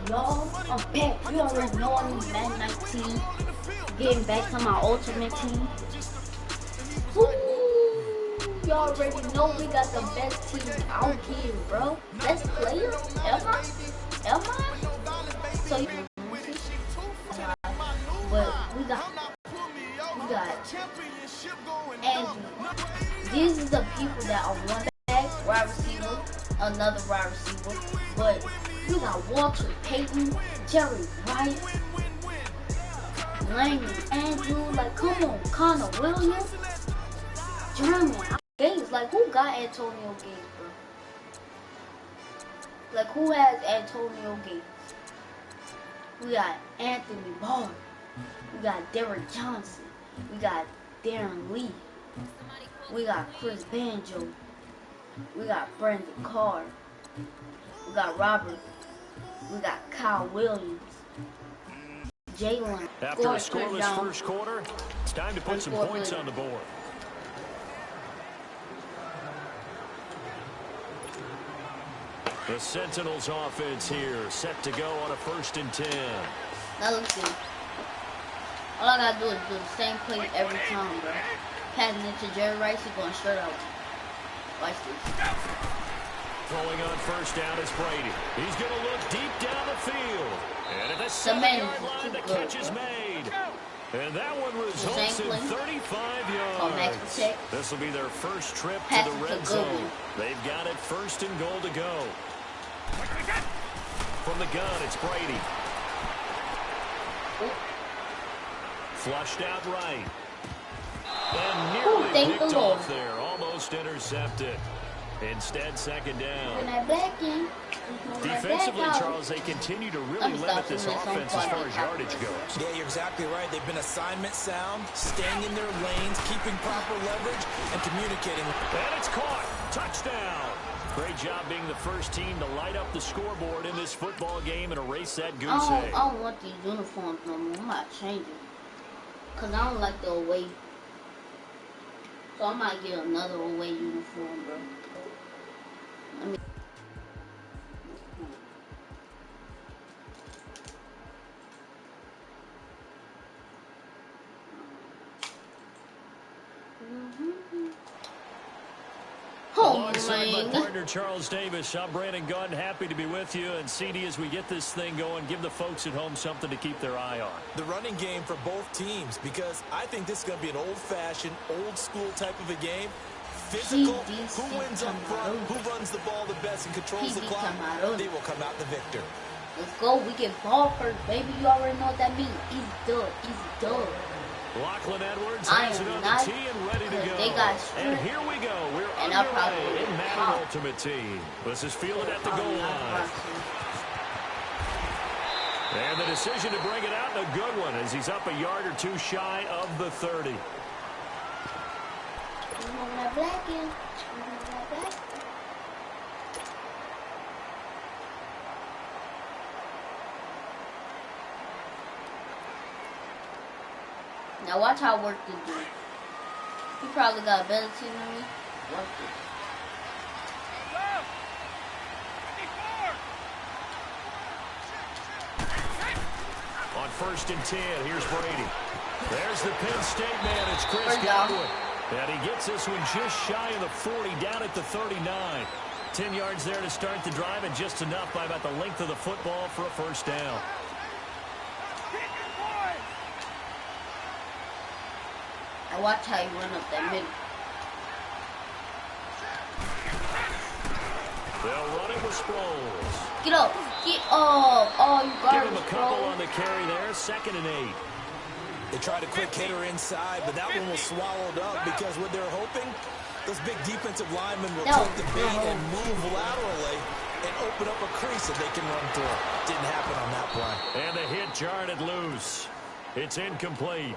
y'all? I'm back. You already know I'm in Madden 19. Getting back to my ultimate team. Woo! Y'all already know we got the best team out here, bro. Best player? Am I? So you but we got and these are the people that are one back, wide receiver, another wide receiver. But we got Walter Payton, Jerry Rice, Lane Andrew, like come on, Connor Williams, German Gates, like who got Antonio Gates, bro? Like who has Antonio Gates? We got Anthony Barr, we got Derek Johnson, we got Darren Lee, we got Chris Banjo, we got Brandon Carr, we got Robert, we got Kyle Williams, Jalen. After a scoreless first quarter, it's time to put some points on the board. The Sentinels offense here, set to go on a 1st and 10. Now let's see. All I gotta do is do the same play every time, bro. Passing it to Jerry Rice, he's going straight out. Watch this. Throwing on 1st down is Brady. He's going to look deep down the field. And at the 7-yard line, the catch is made. And that one results in 35 yards. This will be their first trip to the red zone. They've got it 1st and goal to go. From the gun, it's Brady. Flushed out right. And nearly picked off there. Almost intercepted. Instead, 2nd down. Defensively, Charles, they continue to really limit this offense as far as yardage goes. Yeah, you're exactly right. They've been assignment sound, staying in their lanes, keeping proper leverage, and communicating. And it's caught. Touchdown. Great job being the first team to light up the scoreboard in this football game and erase that goose egg. I don't want these uniforms no more. I'm not changing. Because I don't like the away. So I might get another away uniform, bro. Let me. Alongside my partner Charles Davis, I'm Brandon Gunn, happy to be with you. And CD, as we get this thing going, give the folks at home something to keep their eye on. The running game for both teams, because I think this is going to be an old-fashioned, old-school type of a game. Physical, who wins up front, who runs the ball the best and controls the clock, they will come out the victor. Let's go. We get ball first, baby. You already know what that means. Easy dub. Easy dub. Lachlan Edwards has it on the tee and ready to go. They got and here we go. We're underway in Madden Ultimate Team. This is fielded at the goal line. And the decision to bring it out, a good one, as he's up a yard or two shy of the 30. Now watch how work this dude. He probably got a better team than me. Work this. On 1st and 10, here's Brady. There's the Penn State man. It's Chris Godwin. And he gets this one just shy of the 40, down at the 39. 10 yards there to start the drive, and just enough by about the length of the football for a 1st down. Now watch how you run up that middle. They'll run it with Sproles. Get up. Get up. Oh, you got Give him a couple on the carry there. 2nd and 8. They tried a quick hitter inside, but that one was swallowed up because what they're hoping, those big defensive linemen will take the bait and move laterally and open up a crease that they can run through. Didn't happen on that play. And the hit jarred it loose. It's incomplete.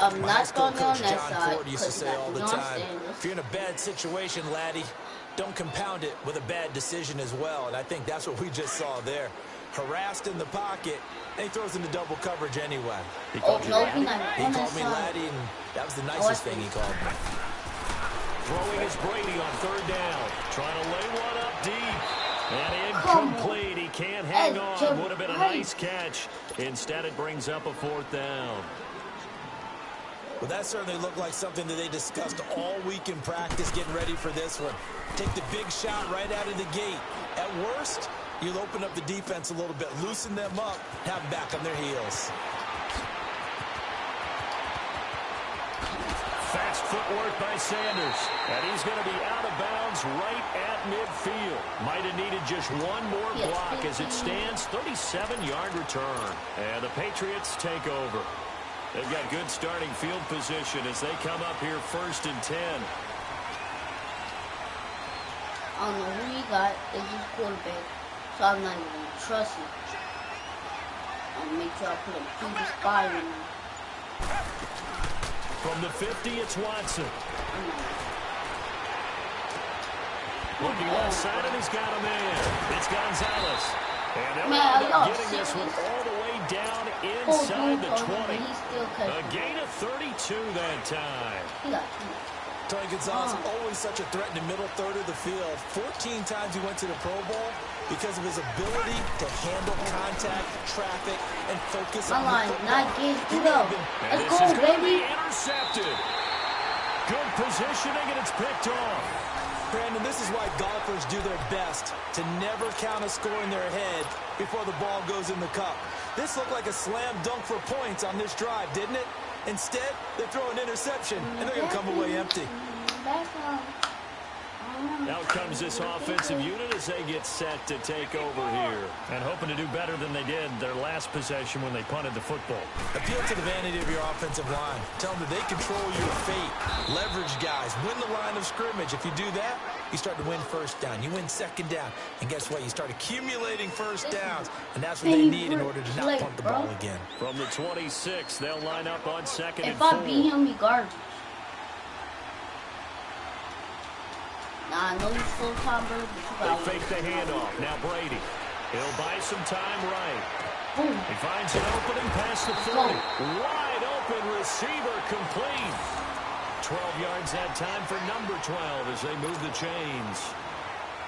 I'm not going on that John side. Ford used to say all the time, if you're in a bad situation, laddie, don't compound it with a bad decision as well. And I think that's what we just saw there. Harassed in the pocket, and he throws into double coverage anyway. He called me laddie, and that was the nicest thing he called me. Throwing is Brady on 3rd down. Trying to lay one up deep. And incomplete. He can't hang on. Would have been a nice catch. Instead, it brings up a 4th down. Well, that certainly looked like something that they discussed all week in practice, getting ready for this one. Take the big shot right out of the gate. At worst, you'll open up the defense a little bit, loosen them up, have them back on their heels. Fast footwork by Sanders. And he's going to be out of bounds right at midfield. Might have needed just one more block. As it stands, 37-yard return. And the Patriots take over. They've got good starting field position as they come up here 1st and 10. I don't know who he got as his quarterback, so I'm not even going to trust him. I'll make sure I put a previous fire in him. From the 50, it's Watson. Looking left side, and he's got a man. It's Gonzalez. And they'll end up getting this one all the way down inside the 20. A gain of 32 that time. Tony Gonzalez, always such a threat in the middle third of the field. 14 times he went to the Pro Bowl because of his ability to handle contact, traffic, and focus on the football. Not get through. Let's go, baby. Intercepted. Good positioning, and it's picked off. Brandon, this is why golfers do their best to never count a score in their head before the ball goes in the cup. This looked like a slam dunk for points on this drive, didn't it? Instead, they throw an interception, and they're going to come away empty. Out comes this offensive unit as they get set to take over here. And hoping to do better than they did their last possession when they punted the football. Appeal to the vanity of your offensive line. Tell them that they control your fate. Leverage guys. Win the line of scrimmage. If you do that, you start to win 1st down. You win 2nd down. And guess what? You start accumulating 1st downs. And that's what they need in order to not punt the ball again. From the 26, they'll line up on 2nd and 4. If I beat him, he garbage. Nah, I know he's full-time, bro. They fake the handoff. Now Brady. He'll buy some time right. Boom. He finds an opening past the 40. Wide open receiver complete. 12 yards that time for number 12 as they move the chains.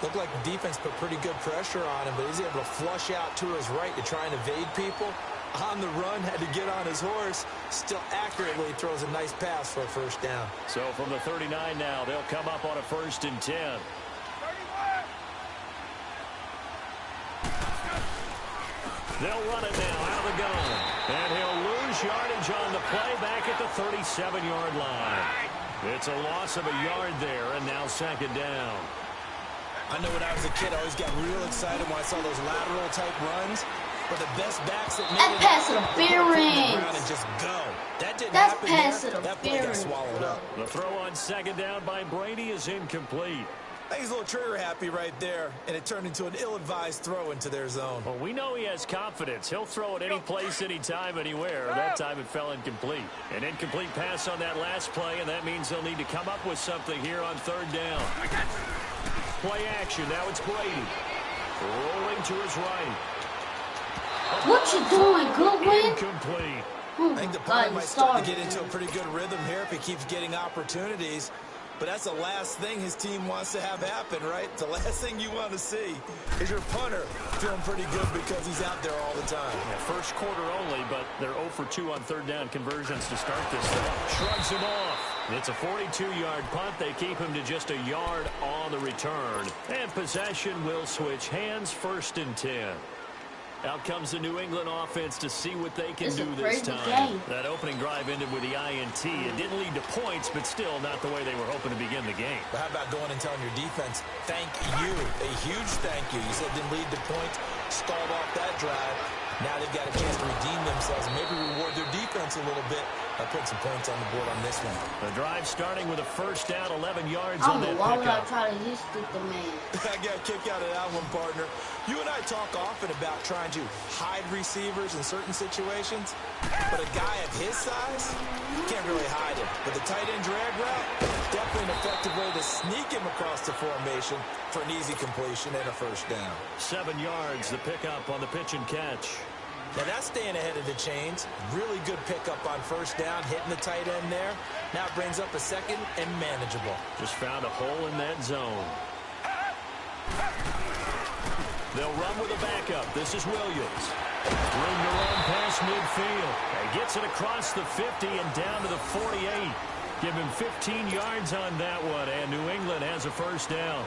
Looked like the defense put pretty good pressure on him, but he's able to flush out to his right to try and evade people. On the run, had to get on his horse. Still accurately throws a nice pass for a 1st down. So from the 39 now, they'll come up on a 1st and 10. They'll run it now out of the gun. And he'll lose yardage on the play back at the 37-yard line. It's a loss of a yard there, and now 2nd down. I know when I was a kid, I always got real excited when I saw those lateral-type runs. But the best backs that made pass interference and just go. That didn't happen there. That play got swallowed up. The throw on 2nd down by Brady is incomplete. I think he's a little trigger happy right there, and it turned into an ill-advised throw into their zone. Well, we know he has confidence. He'll throw it any place, anytime, anywhere. That time it fell incomplete. An incomplete pass on that last play, and that means they'll need to come up with something here on 3rd down. Play action. Now it's Brady. Rolling to his right. What you doing, Goodwin? Incomplete. I think the play might start to get into a pretty good rhythm here if he keeps getting opportunities. But that's the last thing his team wants to have happen, right? The last thing you want to see is your punter feeling pretty good because he's out there all the time. Yeah, 1st quarter only, but they're 0 for 2 on 3rd down conversions to start this thing. Shrugs him off. It's a 42-yard punt. They keep him to just a yard on the return. And possession will switch hands, 1st and 10. Out comes the New England offense to see what they can do this time. That opening drive ended with the INT. It didn't lead to points, but still not the way they were hoping to begin the game. But how about going and telling your defense, thank you, a huge thank you. You said didn't lead to points, stalled off that drive. Now they've got a chance to redeem themselves and maybe reward their defense a little bit by putting some points on the board on this one. The drive starting with a 1st down, 11 yards on that pickup. Why would I try to hit the man? I got a kick out of that one, partner. You and I talk often about trying to hide receivers in certain situations, but a guy of his size can't really hide him. But the tight end drag route, definitely an effective way to sneak him across the formation for an easy completion and a 1st down. 7 yards, the pickup on the pitch and catch. Now that's staying ahead of the chains. Really good pickup on 1st down, hitting the tight end there. Now it brings up a 2nd and manageable. Just found a hole in that zone. They'll run with a backup. This is Williams. Room to run past midfield. He gets it across the 50 and down to the 48. Give him 15 yards on that one, and New England has a first down.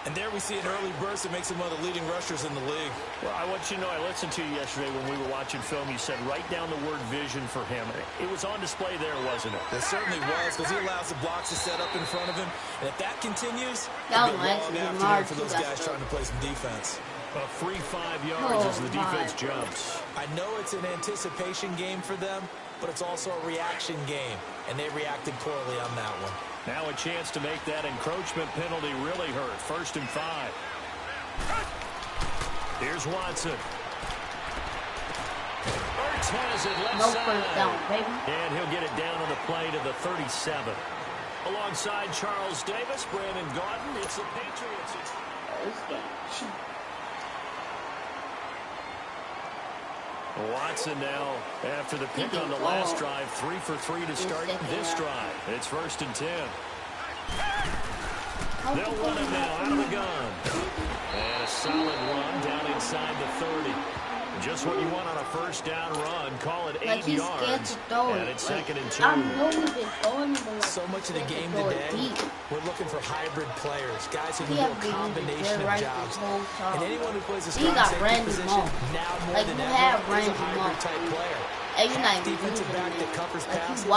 And there we see an early burst that makes him one of the leading rushers in the league. Well, I want you to know, I listened to you yesterday when we were watching film. You said write down the word vision for him. It was on display there, wasn't it? It certainly was, because he allows the blocks to set up in front of him. And if that continues, it'll be a long afternoon for those guys trying to play some defense. A free 5 yards as the defense jumps. I know it's an anticipation game for them, but it's also a reaction game, and they reacted poorly on that one. Now a chance to make that encroachment penalty really hurt. 1st and 5. Here's Watson. Ertz has it left side. Down, baby. And he'll get it down on the play to the 37. Alongside Charles Davis, Brandon Gaudin, it's the Patriots. Watson now, after the pick on the last drive, 3 for 3 to start this drive. It's 1st and 10. They'll run him now out of the gun. And a solid run down inside the 30. Just what you want on a first down run. Call it 8 yards. And it's 2nd and 2. I know he's been throwing so much of the game today, we're looking for hybrid players, guys who can do a combination of jobs. And anyone who plays a strong safety position now more than ever is a hybrid type player. Half defensive back that covers passes, and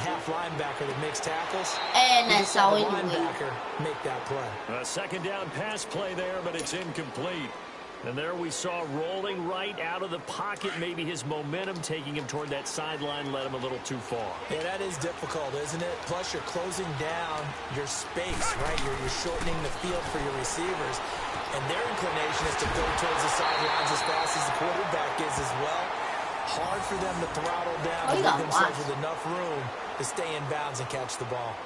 half linebacker that makes tackles. And that's how we linebacker make that play. A 2nd down pass play there, but it's incomplete. And there we saw rolling right out of the pocket. Maybe his momentum taking him toward that sideline led him a little too far. Yeah, that is difficult, isn't it? Plus, you're closing down your space, right? You're shortening the field for your receivers. And their inclination is to go towards the sidelines as fast as the quarterback is as well. Hard for them to throttle down and leave themselves with enough room to stay in bounds and catch the ball.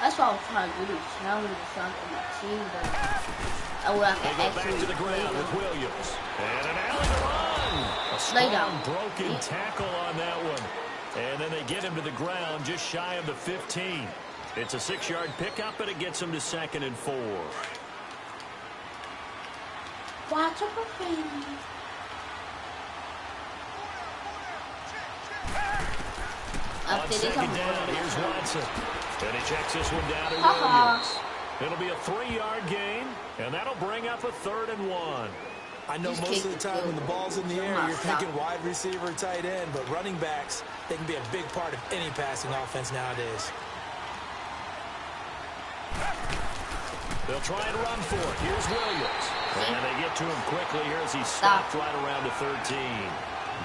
That's what I was trying to do, challenge something my team, but I would have to actually back to the ground with Williams. And an alley run. A strong broken tackle on that one. And then they get him to the ground just shy of the 15. It's a 6-yard pickup, and it gets him to 2nd and 4. Watch up a baby. On 2nd down, here's Watson. And he checks this one down to Williams. It'll be a 3-yard gain, and that'll bring up a 3rd and 1. I know most of the time when the ball's in the air, you're thinking wide receiver, tight end, but running backs, they can be a big part of any passing offense nowadays. They'll try and run for it. Here's Williams. And they get to him quickly here as he's stopped right around the 13.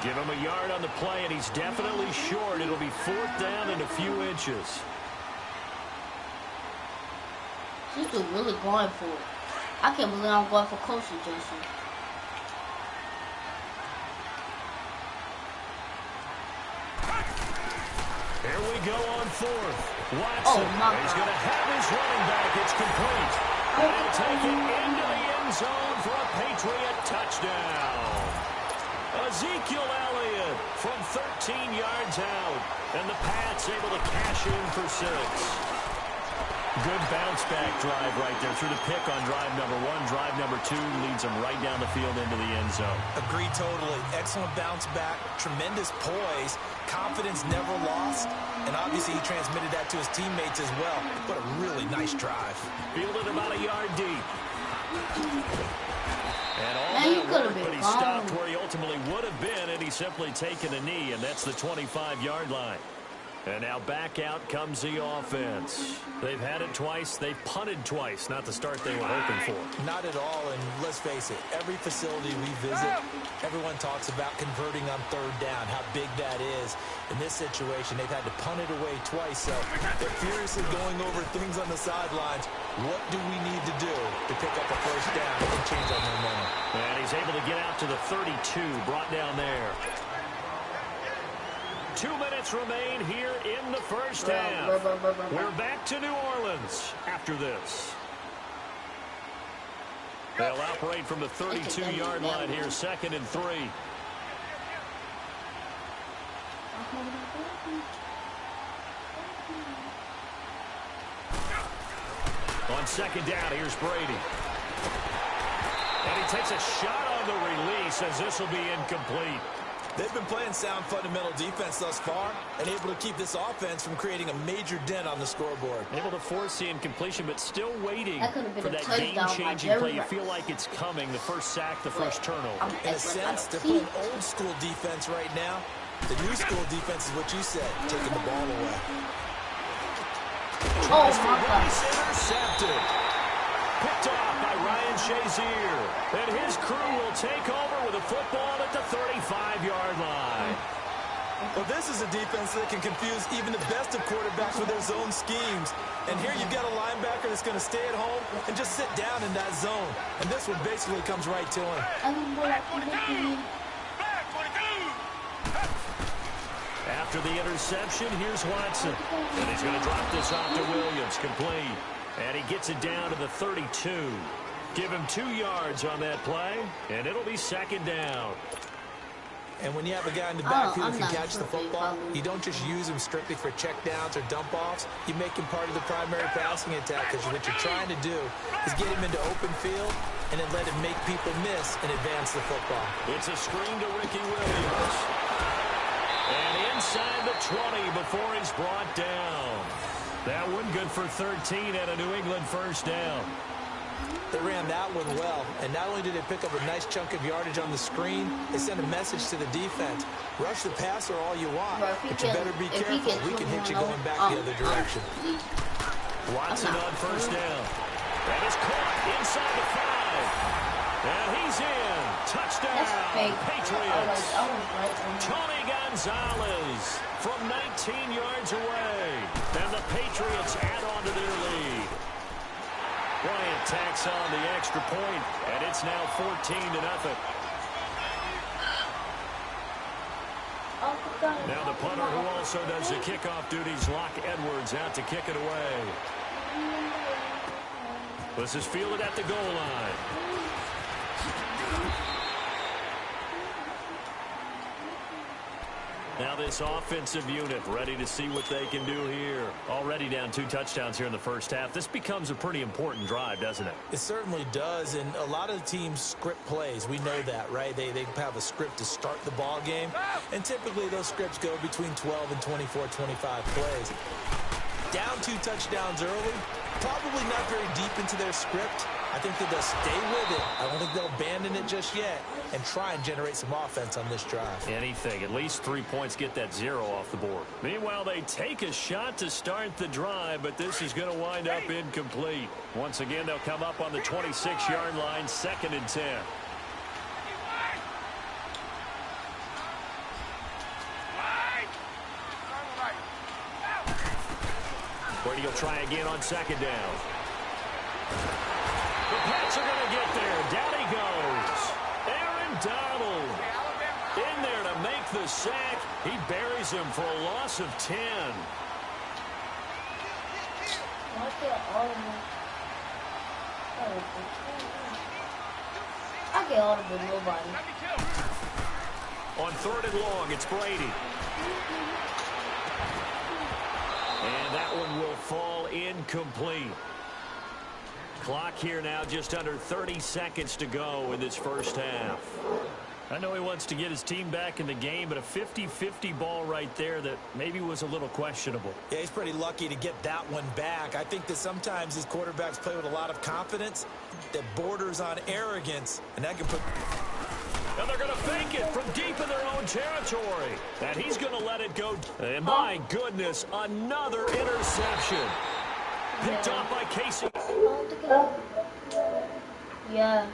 Give him a yard on the play, and he's definitely short. It'll be 4th down and a few inches. She's still really going for it. I can't believe I'm going for coaching, Jason. Here we go on 4th. Watson is going to have his running back. It's complete. They'll take it into the end zone for a Patriot touchdown. Ezekiel Elliott from 13 yards out. And the Pats able to cash in for 6. Good bounce-back drive right there through the pick on drive number 1. Drive number 2 leads them right down the field into the end zone. Agreed totally. Excellent bounce-back, tremendous poise, confidence never lost, and obviously he transmitted that to his teammates as well. What a really nice drive. Fielded about a yard deep. And all that work, but he stopped where he ultimately would have been, and he's simply taken a knee, and that's the 25-yard line. And now back out comes the offense. They've had it twice. They've punted twice. Not the start they were hoping for. Not at all, and let's face it, every facility we visit, everyone talks about converting on 3rd down, how big that is. In this situation, they've had to punt it away twice, so they're furiously going over things on the sidelines. What do we need to do to pick up a 1st down and change our momentum? And he's able to get out to the 32, brought down there. 2 minutes remain here in the first half. We're back to New Orleans after this. They'll operate from the 32-yard line here, 2nd and 3. On second down, here's Brady. And he takes a shot on the release as this will be incomplete. They've been playing sound fundamental defense thus far and able to keep this offense from creating a major dent on the scoreboard. Able to force the incompletion, but still waiting for that game-changing play. You feel like it's coming, the first sack, the first turnover. In a sense, they're playing old-school defense right now. The new-school defense is what you said, taking the ball away. Oh, my God. Intercepted. Picked off by Ryan Shazier. And his crew will take over with a football at the 35-yard line. Well, this is a defense that can confuse even the best of quarterbacks with their zone schemes. And here you've got a linebacker that's going to stay at home and just sit down in that zone. And this one basically comes right to him. After the interception, here's Watson. And he's going to drop this off to Williams, complete. And he gets it down to the 32. Give him 2 yards on that play, and it'll be second down. And when you have a guy in the backfield who can catch the football, you don't just use him strictly for checkdowns or dump-offs. You make him part of the primary passing attack, because what you're trying to do is get him into open field and then let him make people miss and advance the football. It's a screen to Ricky Williams. And inside the 20 before he's brought down. That one good for 13 at a New England first down. They ran that one well, and not only did they pick up a nice chunk of yardage on the screen, they sent a message to the defense. Rush the passer all you want, but you better be careful. We can hit you going back the other direction. Watson on first down. That is caught inside the 5. And he's in. Touchdown, Patriots. Tony Gonzalez from 19 yards away. And the Patriots add on to their lead. Bryant tacks on the extra point, and it's now 14-0. Now the punter, who also does the kickoff duties, Locke Edwards, out to kick it away. This is fielded at the goal line. Now this offensive unit ready to see what they can do here. Already down 2 touchdowns here in the first half. This becomes a pretty important drive, doesn't it? It certainly does, and a lot of the teams script plays. We know that, right? They have a script to start the ball game, and typically those scripts go between 12 and 24, 25 plays. Down 2 touchdowns early, probably not very deep into their script. I think that they'll stay with it. I don't think they'll abandon it just yet and try and generate some offense on this drive. Anything. At least 3 points, get that 0 off the board. Meanwhile, they take a shot to start the drive, but this is going to wind up incomplete. Once again, they'll come up on the 26-yard line, 2nd and 10. Brady will try again on 2nd down. The Pats are going to get there. Down he goes. Aaron Donald in there to make the sack. He buries him for a loss of 10. I get audible, nobody. On 3rd and long, it's Brady. And that one will fall incomplete. Clock here now, just under 30 seconds to go in this first half. I know he wants to get his team back in the game, but a 50-50 ball right there that maybe was a little questionable. Yeah, he's pretty lucky to get that one back. I think that sometimes these quarterbacks play with a lot of confidence that borders on arrogance, and that can put... And they're going to fake it from deep in their own territory. And he's going to let it go. And my goodness, another interception. Picked off by Casey. Yeah.